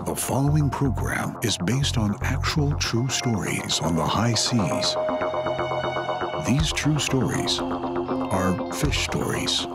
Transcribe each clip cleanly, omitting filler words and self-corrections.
The following program is based on actual true stories on the high seas. These true stories are fish stories.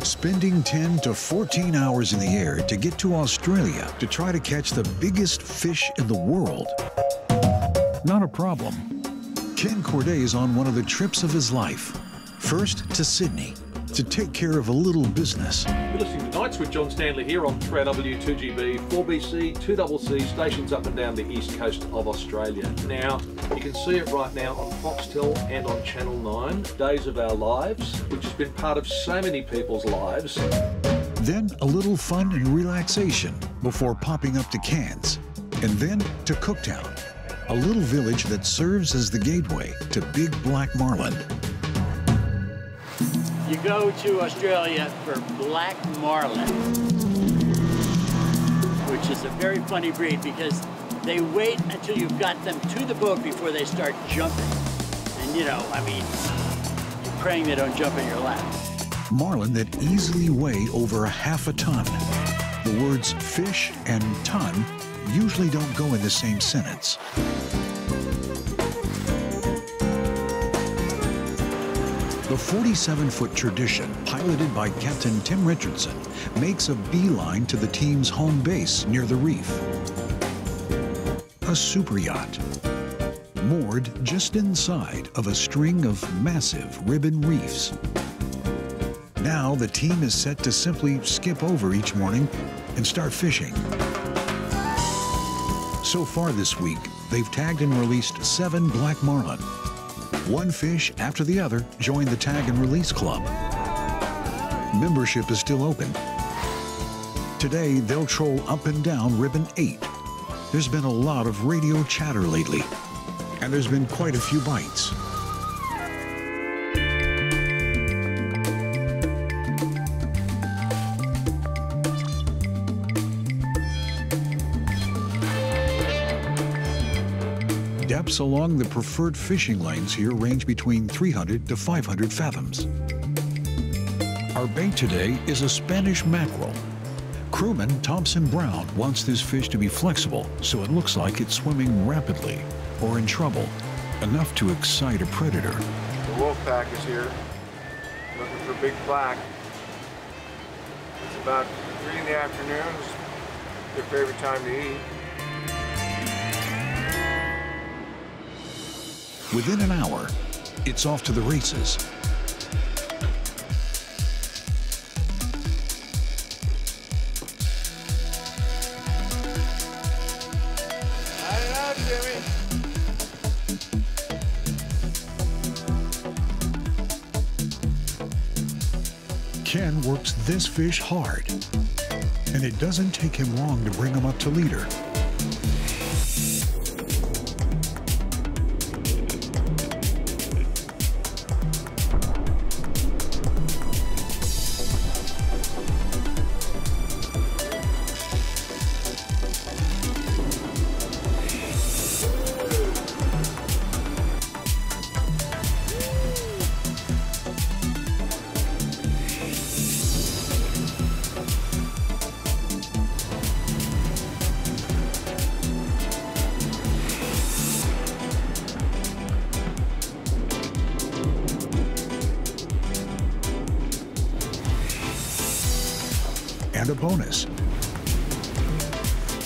Spending 10 to 14 hours in the air to get to Australia to try to catch the biggest fish in the world. Not a problem. Ken Corday is on one of the trips of his life. First to Sydney to take care of a little business. You're listening to Nights with John Stanley here on 3AW, 2GB, 4BC, 2CC, stations up and down the east coast of Australia. Now, you can see it right now on Foxtel and on Channel 9, Days of Our Lives, which has been part of so many people's lives. Then a little fun and relaxation before popping up to Cairns, and then to Cooktown, a little village that serves as the gateway to Big Black Marlin. You go to Australia for black marlin, which is a very funny breed because they wait until you've got them to the boat before they start jumping. And you know, I mean, you're praying they don't jump in your lap. Marlin that easily weigh over half a ton. The words fish and ton usually don't go in the same sentence. The 47-foot tradition, piloted by Captain Tim Richardson, makes a beeline to the team's home base near the Reef. A super yacht, moored just inside of a string of massive ribbon reefs. Now the team is set to simply skip over each morning and start fishing. So far this week, they've tagged and released 7 black marlin. One fish after the other joined the Tag and Release Club. Membership is still open. Today, they'll troll up and down Ribbon 8. There's been a lot of radio chatter lately, and there's been quite a few bites. Depths along the preferred fishing lanes here range between 300 to 500 fathoms. Our bait today is a Spanish mackerel. Crewman Thompson Brown wants this fish to be flexible so it looks like it's swimming rapidly or in trouble, enough to excite a predator. The wolf pack is here, looking for big black. It's about 3 in the afternoon. It's their favorite time to eat. Within an hour, it's off to the races. Light it up, Jimmy. Ken works this fish hard, and it doesn't take him long to bring him up to leader. And a bonus.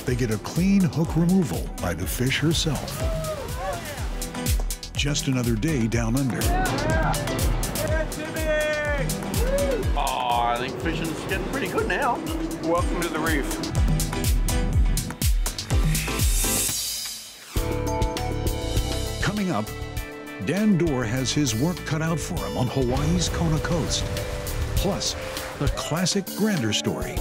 They get a clean hook removal by the fish herself. Just another day down under. Oh, I think fishing's getting pretty good now. Welcome to the Reef. Coming up, Dan Dorr has his work cut out for him on Hawaii's Kona coast. Plus, a classic grander story.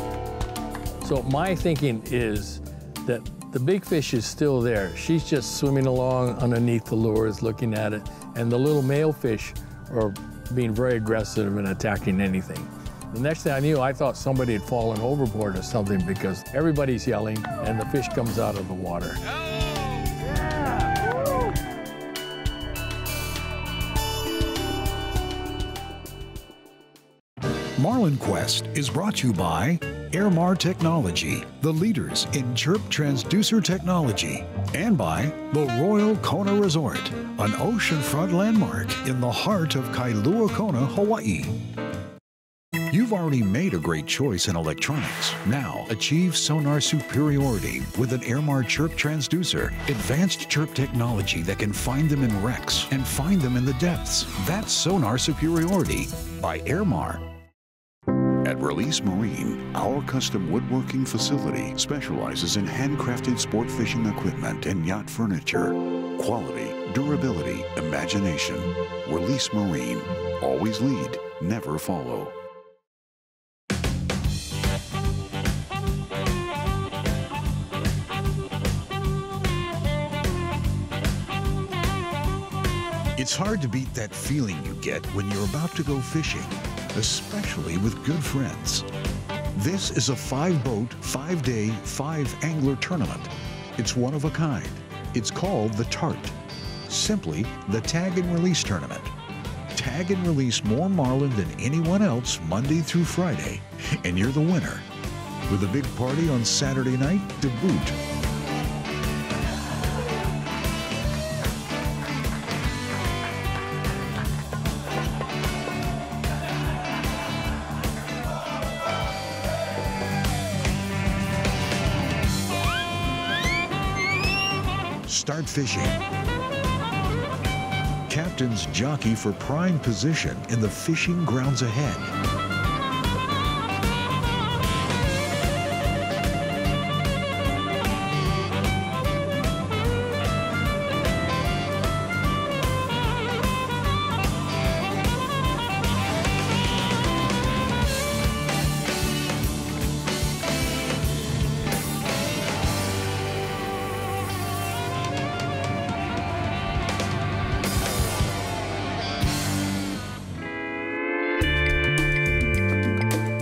So my thinking is that the big fish is still there. She's just swimming along underneath the lures, looking at it, and the little male fish are being very aggressive and attacking anything. The next thing I knew, I thought somebody had fallen overboard or something because everybody's yelling and the fish comes out of the water. Marlin Quest is brought to you by Airmar Technology, the leaders in chirp transducer technology, and by the Royal Kona Resort, an oceanfront landmark in the heart of Kailua Kona, Hawaii. You've already made a great choice in electronics. Now, achieve sonar superiority with an Airmar chirp transducer. Advanced chirp technology that can find them in wrecks and find them in the depths. That's sonar superiority by Airmar. At Release Marine, our custom woodworking facility specializes in handcrafted sport fishing equipment and yacht furniture. Quality, durability, imagination. Release Marine. Always lead, never follow. It's hard to beat that feeling you get when you're about to go fishing, especially with good friends. This is a 5-boat, 5-day, 5-angler tournament. It's one of a kind. It's called the TART, simply the Tag and Release Tournament. Tag and release more marlin than anyone else Monday through Friday, and you're the winner, with a big party on Saturday night to boot. Start fishing. Captains jockey for prime position in the fishing grounds ahead.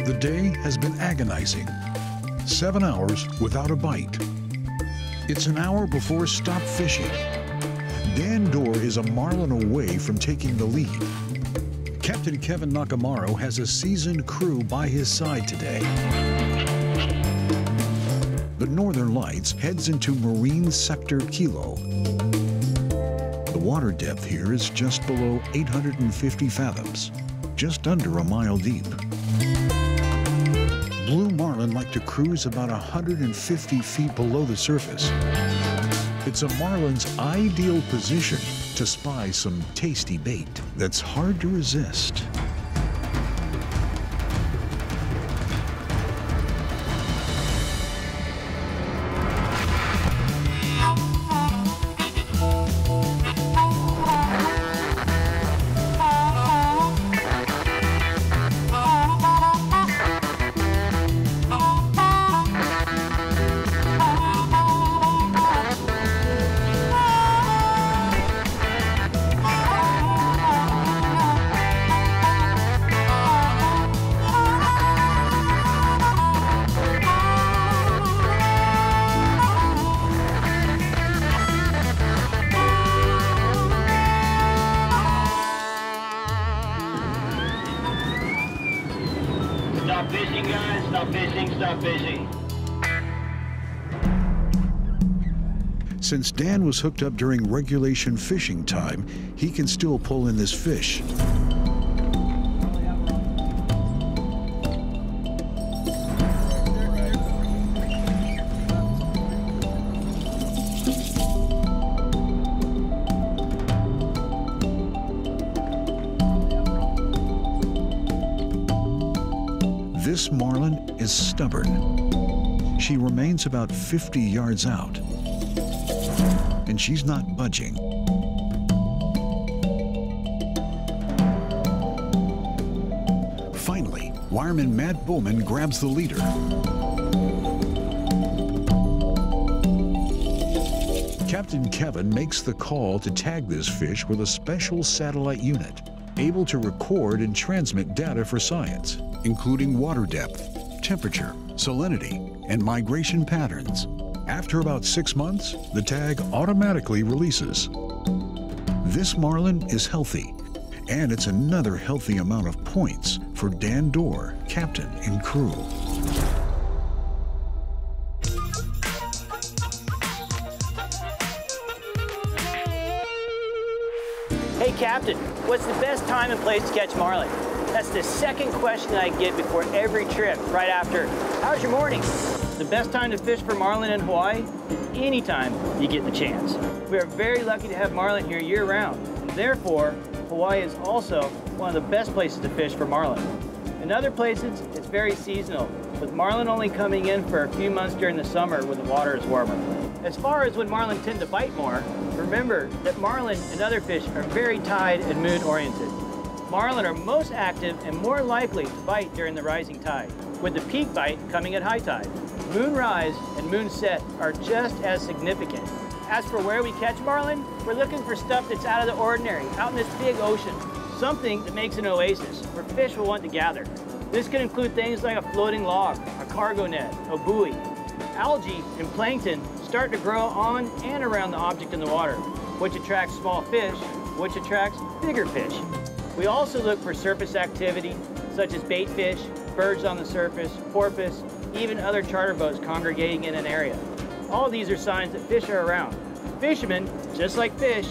The day has been agonizing. 7 hours without a bite. It's an hour before stop fishing. Dan Dorr is a marlin away from taking the lead. Captain Kevin Nakamaro has a seasoned crew by his side today. The Northern Lights heads into Marine Sector Kilo. The water depth here is just below 850 fathoms, just under a mile deep. Blue marlin like to cruise about 150 feet below the surface. It's a marlin's ideal position to spy some tasty bait that's hard to resist. Stop fishing, guys. Stop fishing. Stop fishing. Since Dan was hooked up during regulation fishing time, he can still pull in this fish. This marlin is stubborn. She remains about 50 yards out, and she's not budging. Finally, Wireman Matt Bowman grabs the leader. Captain Kevin makes the call to tag this fish with a special satellite unit, able to record and transmit data for science, including water depth, temperature, salinity, and migration patterns. After about 6 months, the tag automatically releases. This marlin is healthy, and it's another healthy amount of points for Dan Dorr, captain and crew. Hey, Captain, what's the best time and place to catch marlin? That's the second question I get before every trip, right after, how's your morning? The best time to fish for marlin in Hawaii is any time you get the chance. We are very lucky to have marlin here year-round, and therefore, Hawaii is also one of the best places to fish for marlin. In other places, it's very seasonal, with marlin only coming in for a few months during the summer when the water is warmer. As far as when marlin tend to bite more, remember that marlin and other fish are very tide and moon oriented. Marlin are most active and more likely to bite during the rising tide, with the peak bite coming at high tide. Moon rise and moon set are just as significant. As for where we catch marlin, we're looking for stuff that's out of the ordinary, out in this big ocean. Something that makes an oasis where fish will want to gather. This can include things like a floating log, a cargo net, a buoy. Algae and plankton start to grow on and around the object in the water, which attracts small fish, which attracts bigger fish. We also look for surface activity, such as bait fish, birds on the surface, porpoise, even other charter boats congregating in an area. All these are signs that fish are around. Fishermen, just like fish,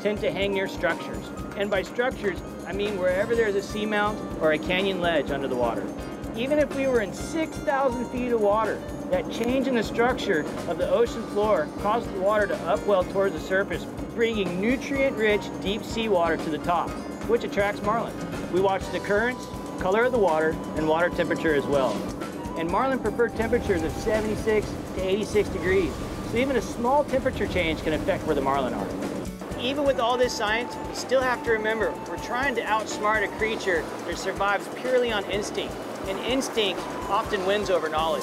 tend to hang near structures. And by structures, I mean wherever there's a seamount or a canyon ledge under the water. Even if we were in 6,000 feet of water, that change in the structure of the ocean floor causes the water to upwell towards the surface, bringing nutrient-rich deep sea water to the top, which attracts marlin. We watch the currents, color of the water, and water temperature as well. And marlin prefer temperatures of 76 to 86 degrees, so even a small temperature change can affect where the marlin are. Even with all this science, you still have to remember, we're trying to outsmart a creature that survives purely on instinct, and instinct often wins over knowledge.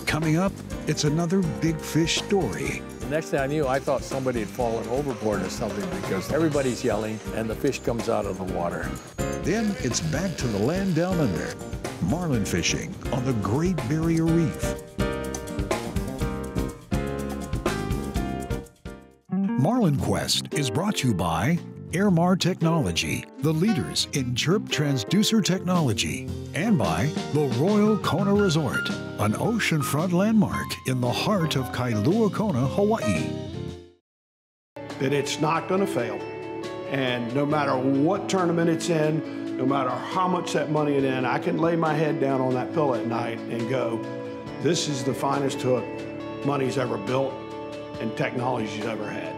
Coming up, it's another big fish story. The next thing I knew, I thought somebody had fallen overboard or something because everybody's yelling and the fish comes out of the water. Then it's back to the land down under. Marlin fishing on the Great Barrier Reef. Marlin Quest is brought to you by Airmar Technology, the leaders in chirp transducer technology, and by the Royal Kona Resort, an oceanfront landmark in the heart of Kailua Kona, Hawaii. That it's not going to fail, and no matter what tournament it's in, no matter how much that money is in, I can lay my head down on that pillow at night and go, this is the finest hook money's ever built and technology's ever had.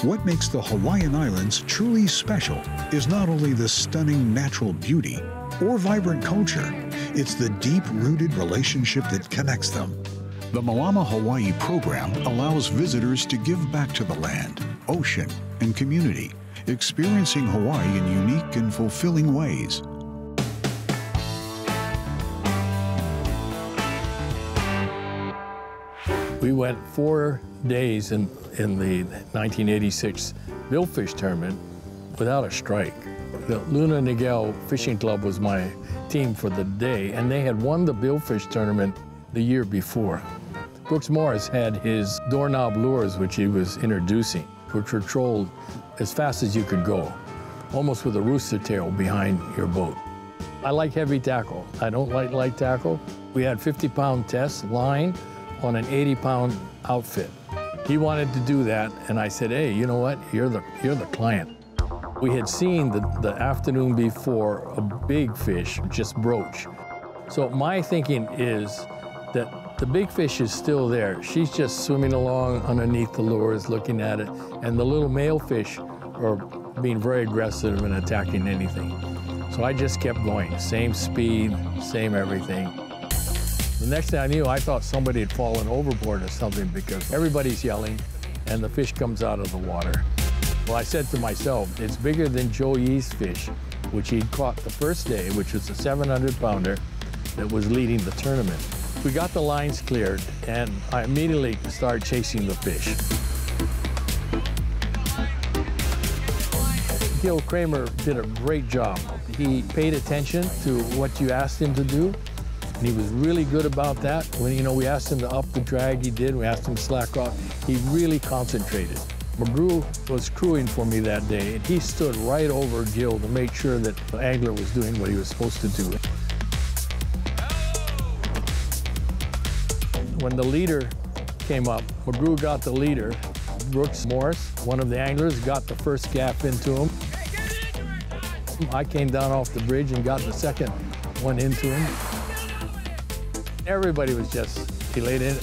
What makes the Hawaiian Islands truly special is not only the stunning natural beauty or vibrant culture, it's the deep-rooted relationship that connects them. The Malama Hawaii program allows visitors to give back to the land, ocean, and community, experiencing Hawaii in unique and fulfilling ways. We went 4 days in the 1986 billfish tournament without a strike. The Luna Niguel Fishing Club was my team for the day, and they had won the billfish tournament the year before. Brooks Morris had his doorknob lures, which he was introducing, which were trolled as fast as you could go, almost with a rooster tail behind your boat. I like heavy tackle. I don't like light tackle. We had 50-pound test line on an 80-pound outfit. He wanted to do that, and I said, hey, you know what? You're the client. We had seen the afternoon before a big fish just broach. So my thinking is that the big fish is still there. She's just swimming along underneath the lures, looking at it, and the little male fish are being very aggressive and attacking anything. So I just kept going, same speed, same everything. The next thing I knew, I thought somebody had fallen overboard or something because everybody's yelling and the fish comes out of the water. Well, I said to myself, it's bigger than Joe Yee's fish, which he'd caught the first day, which was a 700-pounder that was leading the tournament. We got the lines cleared, and I immediately started chasing the fish. Gil Kramer did a great job. He paid attention to what you asked him to do, and he was really good about that. When, we asked him to up the drag, he did. We asked him to slack off. He really concentrated. McGrew was crewing for me that day, and he stood right over Gil to make sure that the angler was doing what he was supposed to do. When the leader came up, McGrew got the leader. Brooks Morris, one of the anglers, got the first gaff into him. I came down off the bridge and got the second one into him. Everybody was just elated.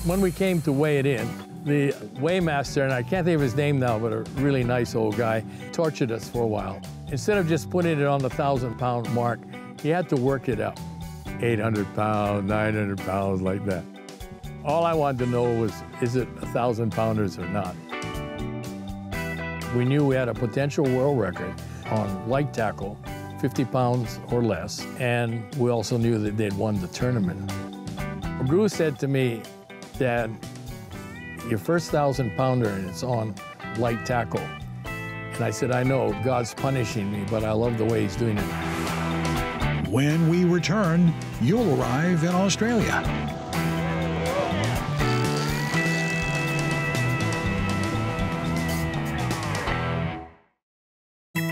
When we came to weigh it in, the weighmaster, and I can't think of his name now, but a really nice old guy, tortured us for a while. Instead of just putting it on the 1,000-pound mark, he had to work it up. 800 pounds, 900 pounds, like that. All I wanted to know was, is it 1,000-pounders or not? We knew we had a potential world record on light tackle, 50 pounds or less, and we also knew that they'd won the tournament. McGrew said to me, Dad, your first 1,000-pounder and it's on light tackle. And I said, I know, God's punishing me, but I love the way he's doing it. When we return, you'll arrive in Australia.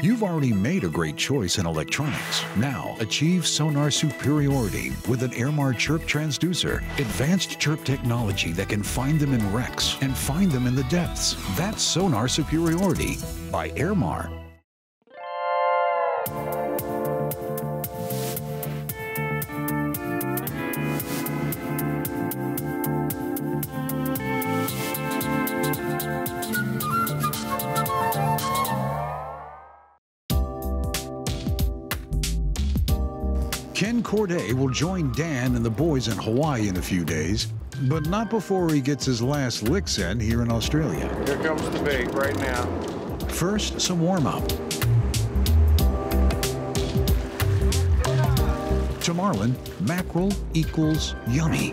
You've already made a great choice in electronics. Now, achieve sonar superiority with an Airmar chirp transducer. Advanced chirp technology that can find them in wrecks and find them in the depths. That's sonar superiority by Airmar. Ken Corday will join Dan and the boys in Hawaii in a few days, but not before he gets his last licks in here in Australia. Here comes the bait right now. First, some warm-up. To Marlin, mackerel equals yummy.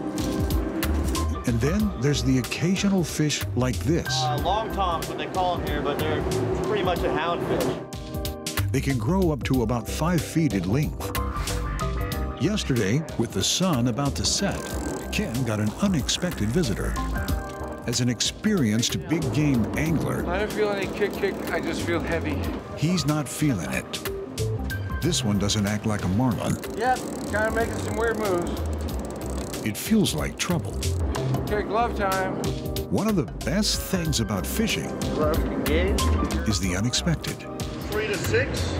And then there's the occasional fish like this. Long toms, what they call them here, but they're pretty much a houndfish. They can grow up to about 5 feet in length. Yesterday, with the sun about to set, Ken got an unexpected visitor. As an experienced big game angler, I don't feel any kick, I just feel heavy. he's not feeling it. This one doesn't act like a marlin. Yep, kind of making some weird moves. It feels like trouble. Okay, glove time. One of the best things about fishing Gloves engaged. is the unexpected. 3 to 6.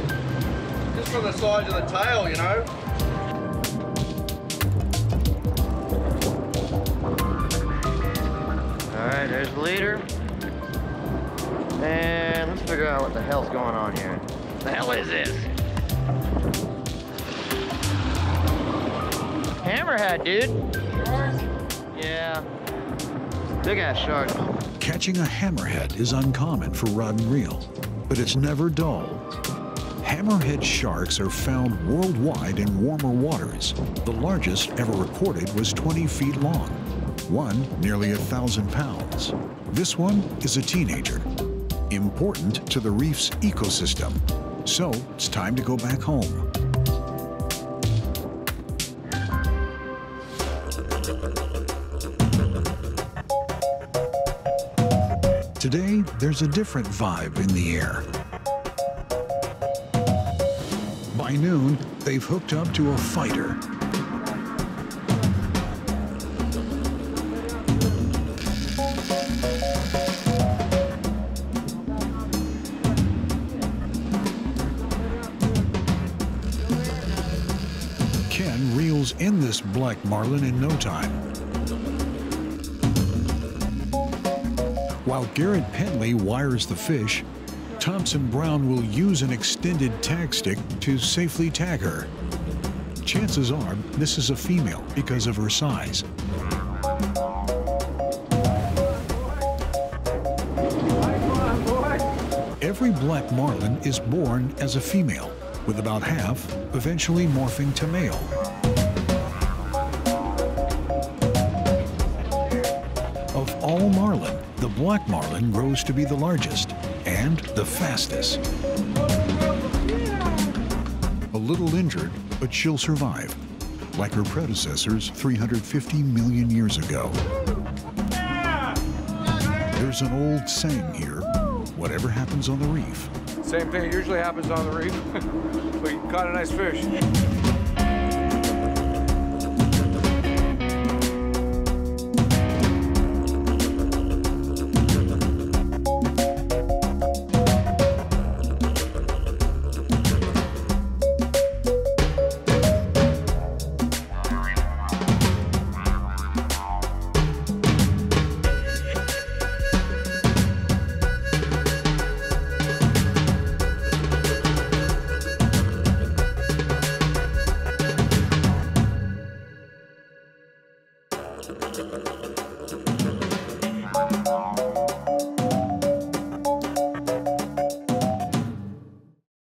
Just from the size of the tail, you know. All right, there's the leader. And let's figure out what the hell's going on here. The hell is this? Hammerhead, dude. Yeah. Big ass shark. Catching a hammerhead is uncommon for rod and reel, but it's never dull. Hammerhead sharks are found worldwide in warmer waters. The largest ever recorded was 20 feet long. One nearly 1,000 pounds. This one is a teenager, important to the reef's ecosystem. So it's time to go back home. Today, there's a different vibe in the air. By noon, they've hooked up to a fighter. Ken reels in this black marlin in no time, while Garrett Penley wires the fish Thompson Brown will use an extended tag stick to safely tag her. Chances are this is a female because of her size. Every black marlin is born as a female, with about half eventually morphing to male. Of all marlin, the black marlin grows to be the largest and the fastest. A little injured, but she'll survive, like her predecessors 350 million years ago. There's an old saying here, whatever happens on the reef. Same thing usually happens on the reef. We caught a nice fish.